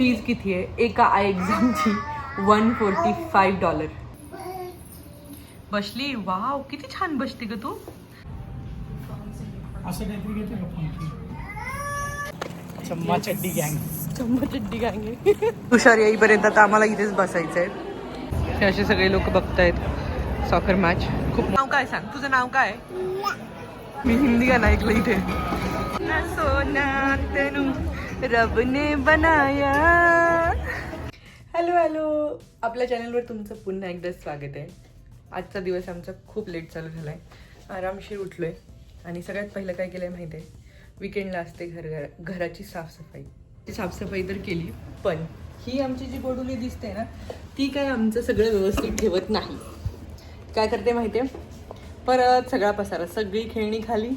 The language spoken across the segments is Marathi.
फीज किती आहे एका आय एक्झामची? $145. बसली? वाव, किती छान बसते ग तू. असं काहीतरी घेते का फंकी? चम्मा चड्डी गँग. चम्मा चड्डी गँग आहे. तुषार येईपर्यंत आता आम्हाला इथेच बसायचं आहे. हे असे सगळे लोक बघतायत सॉकर मॅच. खूप. नाव काय सांग, तुझं नाव काय? मी हिंदी गाणं ऐकलं इथे. सोना तेनू रब ने बनाया. हॅलो हॅलो, आपल्या चॅनलवर तुमचं पुन्हा एकदा स्वागत आहे. आजचा दिवस आमचा खूप लेट चालू झाला आहे. आरामशीर उठलो आहे आणि सगळ्यात पहिलं काय केलं आहे माहिती आहे? विकेंडला असते घराची साफसफाई. ती साफसफाई तर केली, पण ही आमची जी गोडुली दिसते ना, ती काय आमचं सगळं व्यवस्थित ठेवत नाही. काय करते माहिती आहे? परत सगळा पसारा, सगळी खेळणी खाली,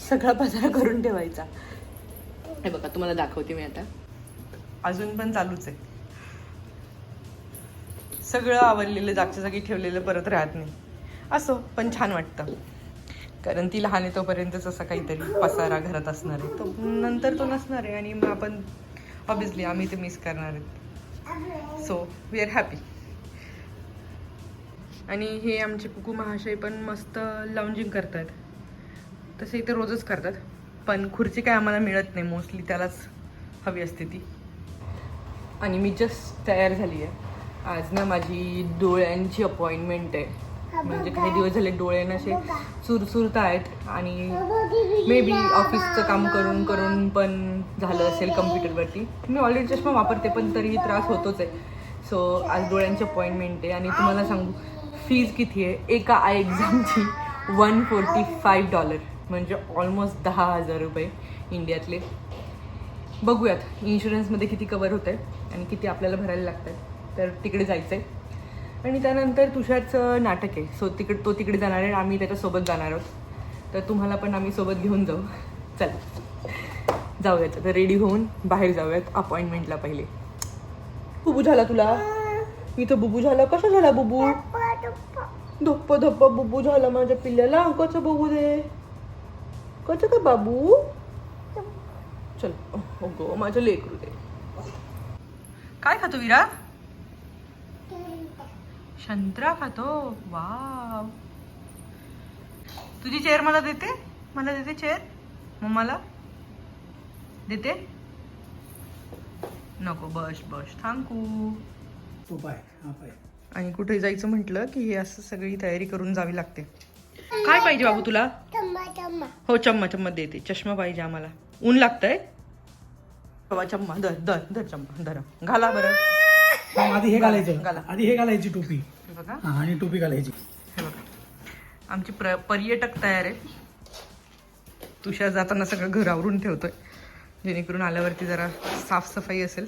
सगळा पसारा करून ठेवायचा. हे बघा, तुम्हाला दाखवते मी आता. अजून पण चालूच आहे. सगळं आवरलेलं जागच्या जागी ठेवलेलं परत राहत नाही. असो, पण छान वाटतं, कारण ती लहान आहे तोपर्यंतच असा काहीतरी पसारा घरात असणार आहे. तो नंतर तो नसणार आहे आणि मग आपण ऑब्विसली आम्ही ते मिस करणार आहेत. So we are happy. आणि हे आमचे कुकू महाशय पण मस्त लाउंजिंग करतात. तसे इथे रोजच करतात, पण खुर्ची काय आम्हाला मिळत नाही. मोस्टली त्यालाच हवी असते ती. आणि मी जस्ट तयार झाली आहे. आज ना माझी डोळ्यांची अपॉइंटमेंट आहे. म्हणजे काही दिवस झाले डोळ्यांना असे चुरचुरत आहेत आणि मे बी ऑफिसचं काम करून करून पण झालं असेल कम्प्युटरवरती. मी ऑलरेडी चष्मा वापरते, पण तरीही त्रास होतोच आहे. सो आज डोळ्यांची अपॉइंटमेंट आहे आणि तुम्हाला सांगू, फीज किती आहे एका आय एक्झामची? $145, म्हणजे ऑलमोस्ट 10,000 रुपये इंडियातले. बघूयात इन्शुरन्समध्ये किती कवर होतं आहे आणि किती आपल्याला भरायला लागतं आहे. तर तिकडे जायचं आहे. आणि त्यानंतर तुषारचं नाटक आहे. सो तो तिकडे जाणार आहे, आम्ही त्याच्यासोबत जाणार आहोत. तर तुम्हाला पण आम्ही सोबत घेऊन जाऊ. चला जाऊयात आता, रेडी होऊन बाहेर जाऊयात अपॉइंटमेंटला. पहिले बुबू झाला तुला? इथं बुबू झाला. कसं झाला बुबू? धप्पा धप्पा बुबू झाला माझ्या पिल्ल्याला. कसं बघू दे, कसं का बाबू? चल, हो गो माझं लेकरू दे. काय खातो विरा? संत्रा खातो. वाव, तुझी चेअर मला देते? मला देते चेअर? मम्माला देते? नको, बस बस, थांकू. तो पाय, हा पाय. आणि कुठे जायचं म्हटलं की हे असं सगळी तयारी करून जावी लागते. काय पाहिजे बाबू तुला? हो, चम्मा चम्मा देते. चष्मा पाहिजे आम्हाला, ऊन लागतंय. बाबा चम्मा दर दर दर, चम्मा धरा, घाला बरं. आधी हे घालायचं, घाला. आधी हे घालायची टोपी. बघा, हा, आणि टोपी घालायची. हे बघा, आमची पर्यटक तयार आहे. तुषार जाताना सगळं घर आवरून ठेवतोय, जेणेकरून आल्यावरती जरा साफसफाई असेल.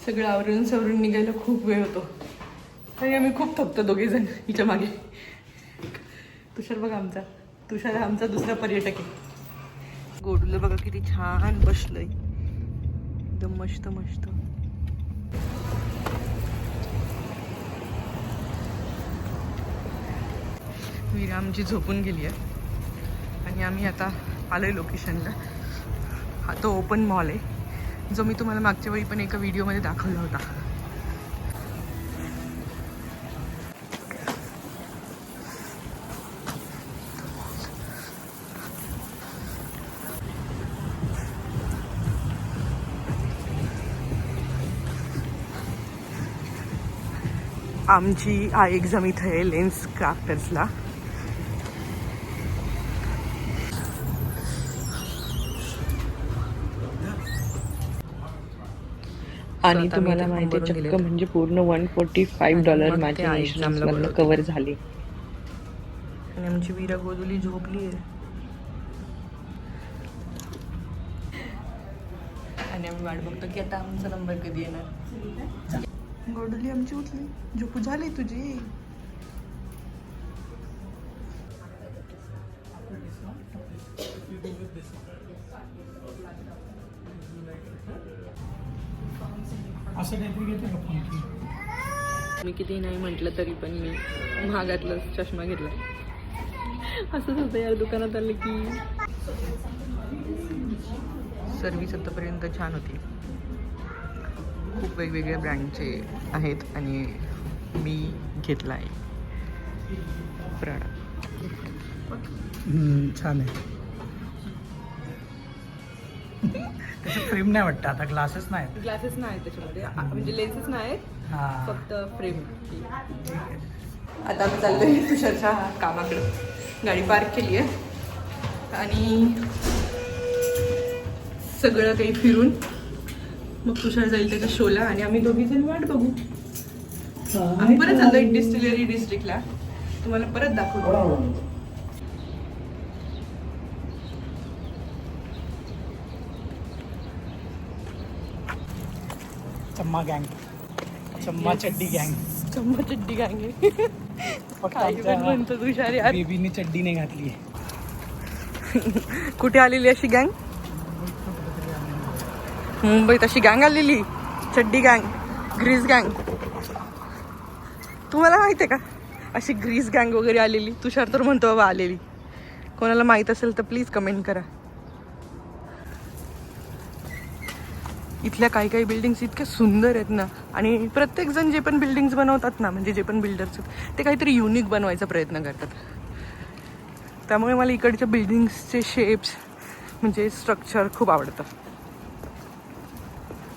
सगळं आवरून सवरून निघायला खूप वेळ होतो आणि आम्ही खूप थकतो दोघेजण हिच्या मागे. तुषार बघा, तुषार हा आमचा दुसरा पर्यटक आहे. गोडूला बघा किती छान बसलंय, एकदम मस्त मस्त. वीरा आमची झोपून गेली आहे आणि आम्ही आता आलोय लोकेशनला. हा तो ओपन मॉल आहे, जो मी तुम्हाला मागच्या वेळी पण एका व्हिडिओमध्ये दाखवला होता. आमची आय एक्झाम इथं आहे लेन्स क्राफ्टर्सला. आणि तुम्हाला माहिती आहे, चक्क म्हणजे पूर्ण $145 माझ्या इन्शुरन्समधनं कव्हर झाली. आणि आमची वीरा गोदुली झोपली आहे आणि आम्ही वाट बघतो की आता आमचा नंबर कधी येणार. गोडुली आमची उठली, झोपू झाली तुझी. असं काहीतरी घेते का फंकी? मी किती नाही म्हटलं तरी पण मी महागातला चष्मा घेतला. असंच होतं यार, दुकानात आलं की. सर्विस आतापर्यंत छान होती. खूप वेगवेगळ्या ब्रँडचे आहेत आणि मी घेतला आहे प्राडा. छान आहे. त्याचं फ्रेम नाही वाटतं आता, ग्लासेस नाही. ग्लासेस नाही त्याच्यामध्ये, म्हणजे लेन्सेस नाहीत, हां फक्त फ्रेम. आता आम्ही चाललोय तुषारच्या कामाकडे. गाडी पार्क केली आहे आणि सगळं काही फिरून मग तुषार जाईल त्याच्या शोला आणि आम्ही दोघी जण वाट बघू. आम्ही परत चाललोय डिस्टिलरी डिस्ट्रिक्टला, तुम्हाला परत दाखवतो. चम्मा गँग, चम्मा चड्डी गँग. चम्मा चड्डी गँग आहे. फक्त काही पण म्हणतो तुषार यार. बेबीने चड्डी नाही घातली. कुठे आलेली अशी गँग? मुंबईत अशी गँग आलेली, चड्डी गँग, ग्रीस गँग. तुम्हाला माहिती आहे का अशी ग्रीस गँग वगैरे आलेली? तुषार तर म्हणतो बाबा आलेली. कोणाला माहित असेल तर प्लीज कमेंट करा. इथल्या काही काही बिल्डिंग्स इतक्या सुंदर आहेत ना, आणि प्रत्येक जण जे पण बिल्डिंग्स बनवतात ना, म्हणजे जे पण बिल्डर्स आहेत ते काहीतरी युनिक बनवायचा प्रयत्न करतात. त्यामुळे मला इकडच्या बिल्डिंग्सचे शेप्स म्हणजे स्ट्रक्चर खूप आवडतं.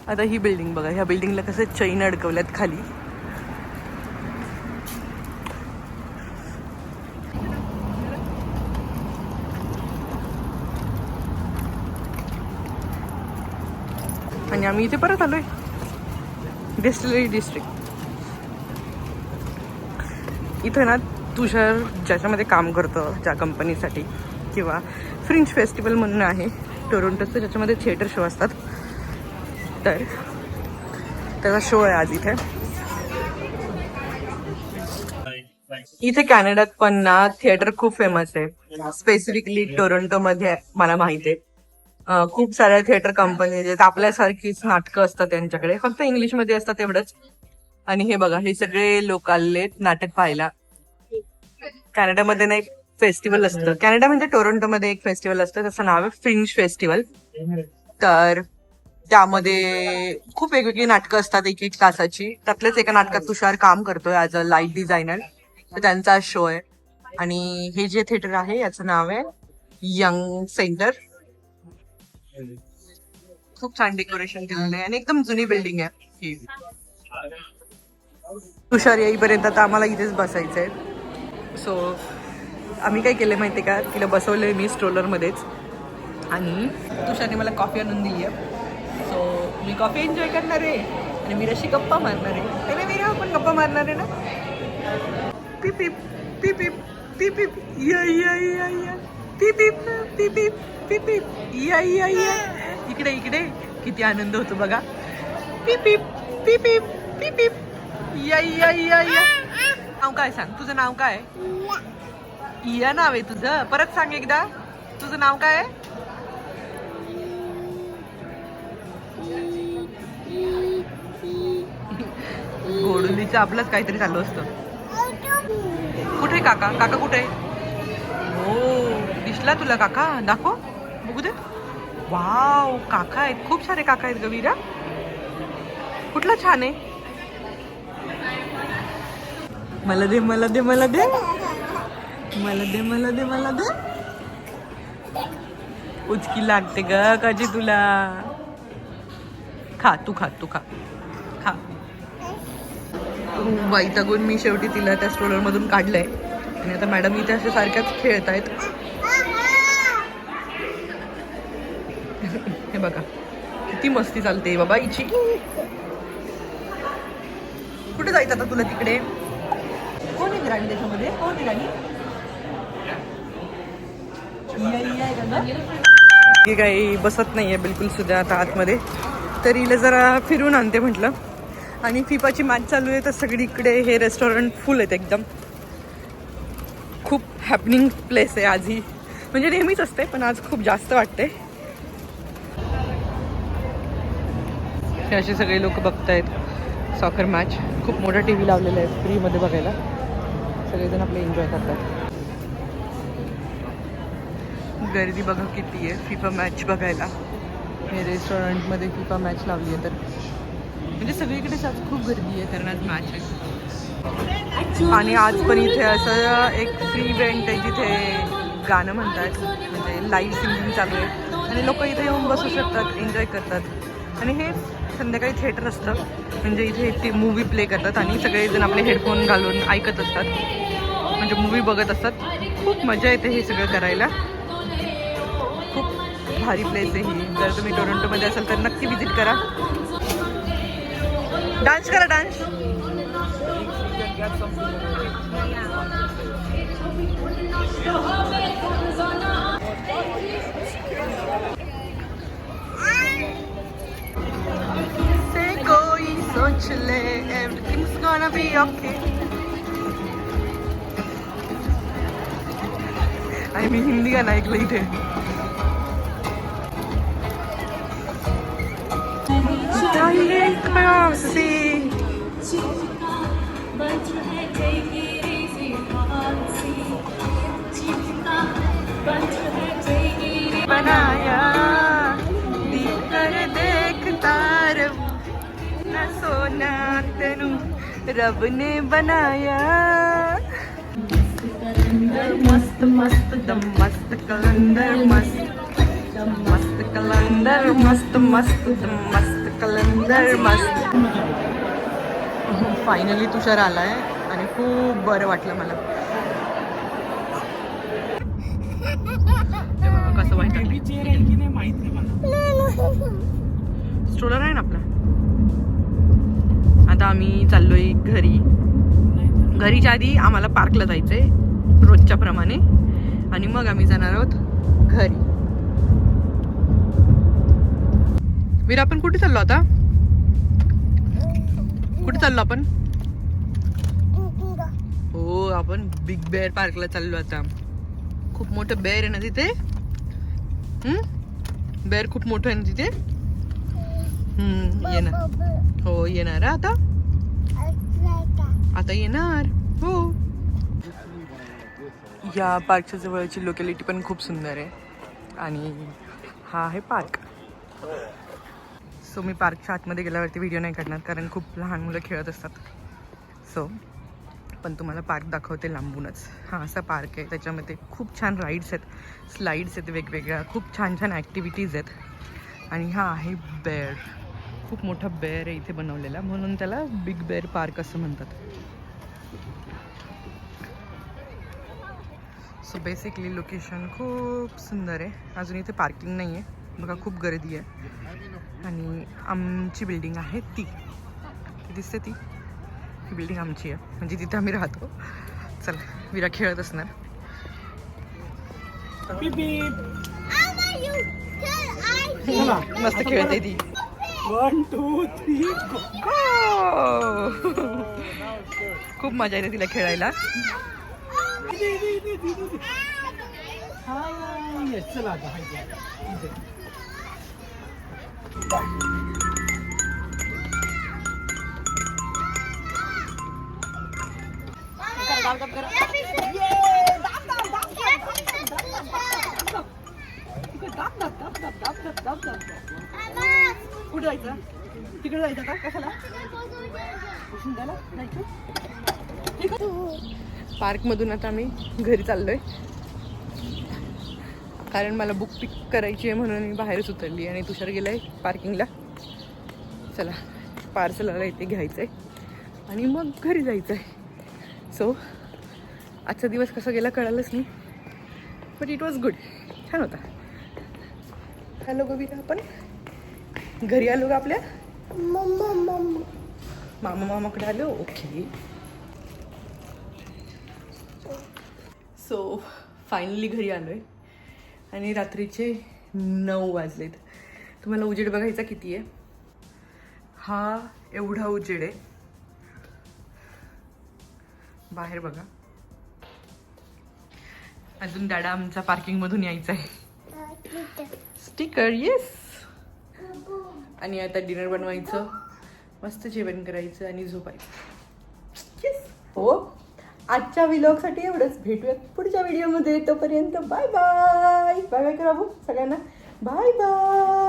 आता ही बिल्डिंग बघा, ह्या बिल्डिंगला कसं चैन अडकवल्यात खाली. आणि आम्ही इथे परत आलोय डिस्टिलरी डिस्ट्रिक्ट. इथं ना तुषार ज्याच्यामध्ये काम करतं, ज्या कंपनीसाठी, किंवा फ्रिंच फेस्टिवल म्हणून आहे टोरंटोचं, ज्याच्यामध्ये थिएटर शो असतात, तर त्याचा शो आहे आज इथे. इथे कॅनडात पण ना थिएटर खूप फेमस आहे, स्पेसिफिकली टोरंटोमध्ये मला माहिती आहे. खूप साऱ्या थिएटर कंपनी आहेत, आपल्यासारखीच नाटकं असतात त्यांच्याकडे, फक्त इंग्लिशमध्ये असतात एवढंच. आणि हे बघा, हे सगळे लोक आलेत नाटक पाहायला. कॅनडामध्ये ना एक फेस्टिवल असतं, कॅनडा म्हणजे टोरंटोमध्ये एक फेस्टिवल असतं, त्याचं नाव आहे फ्रिंच फेस्टिवल. तर त्यामध्ये खूप वेगवेगळी नाटकं असतात, एक एक तासाची. त्यातल्याच एका नाटकात तुषार काम करतोय ऍज अ लाईट डिझायनर, तर त्यांचा शो आहे. आणि हे जे थिएटर आहे याचं नाव आहे यंग सेंटर. खूप छान डेकोरेशन केलेलं आहे आणि एकदम जुनी बिल्डिंग आहे. तुषार येईपर्यंत आता आम्हाला इथेच बसायचंय. सो आम्ही काय केलं माहिती का, तिला बसवलंय मी स्ट्रोलरमध्येच आणि तुषारने मला कॉफी आणून दिली आहे. सो मी कॉफी एन्जॉय करणार आहे आणि मी अशी गप्पा मारणार आहे. त्याने मी आपण गप्पा मारणार आहे ना. पिप पिप पिप पिप पिप पिप या या या या पिप पिप पिप पिप पिप पिप या या या. इकडे इकडे किती आनंद होतो बघा. पिप पिप पिप पिप पिप पिप या या या या. नाव काय सांग, तुझं नाव काय? इया नाव आहे तुझं? परत सांग एकदा, तुझं नाव काय आहे? गोडुलीचं आपलंच काहीतरी चालू असतं. कुठे काका? काका कुठे? हो, दिसला तुला काका? दाखव बघू दे. वाव, काका आहेत, खूप सारे काका आहेत ग वीरा. कुठला छान आहे? मला दे मला दे मला दे मला दे मला दे मला दे. उचकी लागते ग काजी तुला. खा तू, खा तू, खा खा. वैतागून मी शेवटी तिला त्या स्ट्रोलर मधून काढलंय आणि आता मॅडम इथे अशा सारख्याच खेळत आहेत. हे बघा किती मस्ती चालते बाबा हिची. कुठे जायचं आता तुला तिकडे? कोण आहे राणी त्याच्यामध्ये? कोण आहे राणी? ही काही बसत नाहीये बिलकुल सुद्धा आता आतमध्ये, तर हिला जरा फिरून आणते म्हटलं. आणि फिफाची मॅच चालू आहे तर सगळीकडे हे रेस्टॉरंट फुल आहेत एकदम. खूप हॅपनिंग प्लेस आहे आज ही, म्हणजे नेहमीच असते पण आज खूप जास्त वाटते. हे असे सगळे लोक बघतायत सॉकर मॅच. खूप मोठा टीव्ही लावलेला आहे फ्रीमध्ये बघायला. सगळेजण आपले एन्जॉय करतात. गर्दी बघा किती आहे फिफा मॅच बघायला. हे रेस्टॉरंटमध्ये फिफा मॅच लावली आहे तर म्हणजे म्हणजे सगळीकडेच आज खूप गर्दी आहे कारण आज मॅच आहे. आणि आज पण इथे असं एक फ्री इव्हेंट आहे जिथे गाणं म्हणतात, म्हणजे लाईव्ह सिंगिंग चालू आहे आणि लोक इथे येऊन बसू शकतात, एन्जॉय करतात. आणि हे संध्याकाळी थिएटर असतं, म्हणजे इथे ती मूवी प्ले करतात आणि सगळेजण आपले हेडफोन घालून ऐकत असतात, म्हणजे मूवी बघत असतात. खूप मजा येते हे सगळं करायला. खूप भारी प्लेस आहे ही. जर तुम्ही टोरंटोमध्ये असाल तर नक्की विजिट करा. डान्स करा, डान्स. से कोई सोच ले everything's gonna be okay. आणि मी हिंदी गाणं ऐकलं इथे. बनाया दिखर देखता रहूं न सोना तेनू रब ने बनाया. मस्त मस्त दम मस्त कलंदर मस्त मस्त कलंदर मस्त मस्त दम मस्त कलंदर मस्त. फायनली तुषार आलाय आणि खूप बरं वाटलं मला. कसं वाटतं? बेबी चेअर आहे की नाही माहित नाही मला. स्ट्रोलर आहे ना आपला. आता आम्ही चाललोय घरी. घरीच्या आधी आम्हाला पार्कला जायचंय रोजच्या प्रमाणे आणि मग आम्ही जाणार आहोत घरी. वीर, आपण कुठे चाललो आता? कुठे चाललो आपण? हो, आपण बिग बेअर पार्कला चाललो आता. खूप मोठं बेअर आहे ना तिथे. बेअर खूप मोठं आहे ना तिथे. येणार. हो, येणार आता. आता येणार. हो. या पार्कच्या जवळची लोकॅलिटी पण खूप सुंदर आहे आणि हा आहे पार्क. सो मी पार्कच्या आतमध्ये गेल्यावरती व्हिडिओ नाही काढणार कारण खूप लहान मुलं खेळत असतात. सो पण तुम्हाला पार्क दाखवते लांबूनच. हा असा पार्क आहे, त्याच्यामध्ये खूप छान राईड्स आहेत, स्लाईड्स आहेत वेगवेगळ्या, खूप छान छान ॲक्टिव्हिटीज आहेत. आणि हा आहे बेअर. खूप मोठा बेअर आहे इथे बनवलेला, म्हणून त्याला बिग बेअर पार्क असं म्हणतात. सो बेसिकली लोकेशन खूप सुंदर आहे. अजून इथे पार्किंग नाही आहे बघा, खूप गर्दी आहे. आणि आमची बिल्डिंग आहे ती दिसते, ती ही बिल्डिंग आमची आहे, म्हणजे तिथे आम्ही राहतो. चला, विरा खेळत असणार. मस्त खेळते ती. 1 2 3 खूप मजा येते तिला खेळायला. चला कुठे जायचं? तिकडे जायचं का? कशाला? पार्क मधून आता आम्ही घरी चाललोय कारण मला बुक पिक करायची आहे म्हणून मी बाहेरच उतरली आणि तुषार गेलाय पार्किंगला. चला, पार्सलला इथे घ्यायचंय आणि मग घरी जायचंय. सो आजचा दिवस कसा गेला कळालंच नाही, बट इट वॉज गुड. छान होता. हॅलो गोविंदा, आपण घरी आलो का आपल्या? मामा मामाकडे आलो. ओके. सो फायनली घरी आलोय आणि रात्रीचे 9 वाजलेत. तुम्हाला उजेड बघायचा किती आहे? हा एवढा उजेड आहे. बाहेर बघा. अजून दादा आमचा पार्किंग मधून यायचा आहे. Sticker, yes. आणि आता डिनर बनवायचं, मस्त जेवण करायचं आणि झोपायचं. येस. हो, आजच्या व्लॉगसाठी एवढंच. भेटूयात पुढच्या व्हिडिओमध्ये. तोपर्यंत बाय बाय. बाय बाय करा सगळ्यांना. Bye bye.